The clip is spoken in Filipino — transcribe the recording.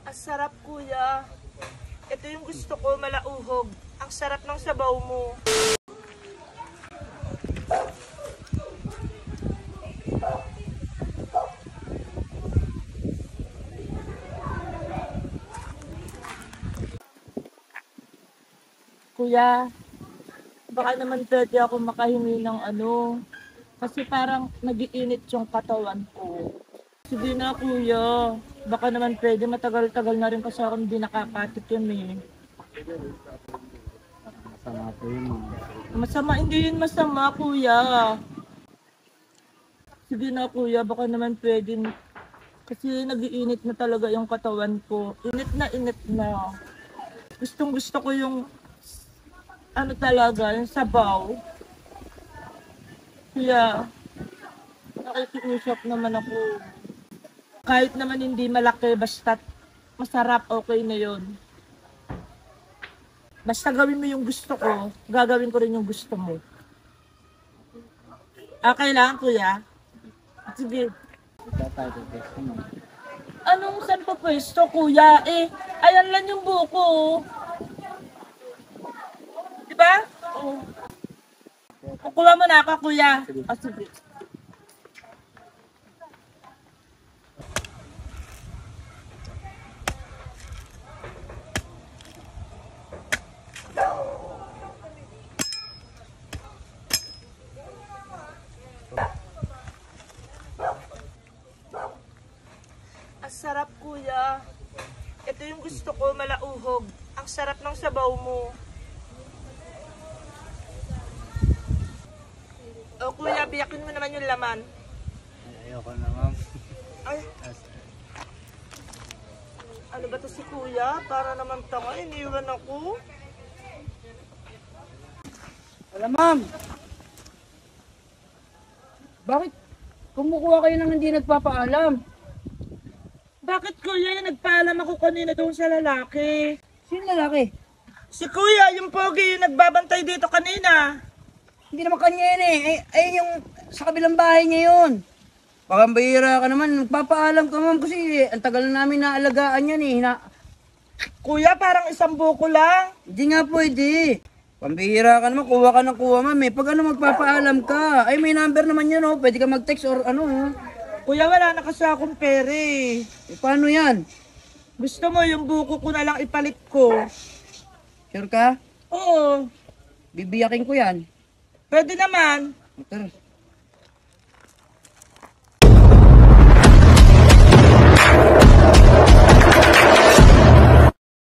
Ang sarap, kuya. Ito yung gusto ko, malauhog. Ang sarap ng sabaw mo. Kuya, baka naman pwede ako makahingi ng kasi parang nag-iinit yung katawan ko. Sige na, kuya. Baka naman pwede, matagal-tagal na rin kasi ako hindi nakakatik yun eh. Masama po yun. Masama, hindi yun masama, kuya. Sige na, kuya, baka naman pwede. Kasi nag-iinit na talaga yung katawan ko. Init na, init na. Gustong gusto ko yung talaga, yung sabaw. Kaya, nakikiusap naman ako. Kahit naman hindi malaki, basta masarap, okay na yun. Basta gawin mo yung gusto ko, gagawin ko rin yung gusto mo. Okay lang, kuya? Sige. Anong saan pa pwesto, kuya? Ayan lang yung buko. Diba? Oo. Kukuha mo na ako, kuya. Sige. Ang sarap, kuya. Ito yung gusto ko, malauhog. Ang sarap ng sabaw mo. O kuya, biyakin mo naman yung laman. Ayoko na, ma'am. Ay. Ano ba to si kuya? Para naman tanga, iniwan ako. Alam, ma'am. Bakit kumukuha kayo ng hindi nagpapaalam? Bakit kuya, nagpaalam ako kanina doon sa lalaki? Sino lalaki? Si kuya, yung pogi, yung nagbabantay dito kanina. Hindi naman kanya yan eh. Ay yung sa kabilang bahay niya yun. Pakambahira ka naman. Nagpapaalam ka, ma'am, kasi ang tagal na namin naalagaan yan eh. Kuya, parang isang buko lang. Hindi nga pwede. Pambihira ka naman, kuha ka ng kuha, ma'am eh. Pag magpapaalam ka, ay may number naman yan oh. Pwede ka mag-text or Kuya, wala na kasi akong pere. Paano yan? Gusto mo yung buko ko na lang ipalit ko? Sure ka? Oo. Bibiyakin ko yan. Pwede naman. Tara.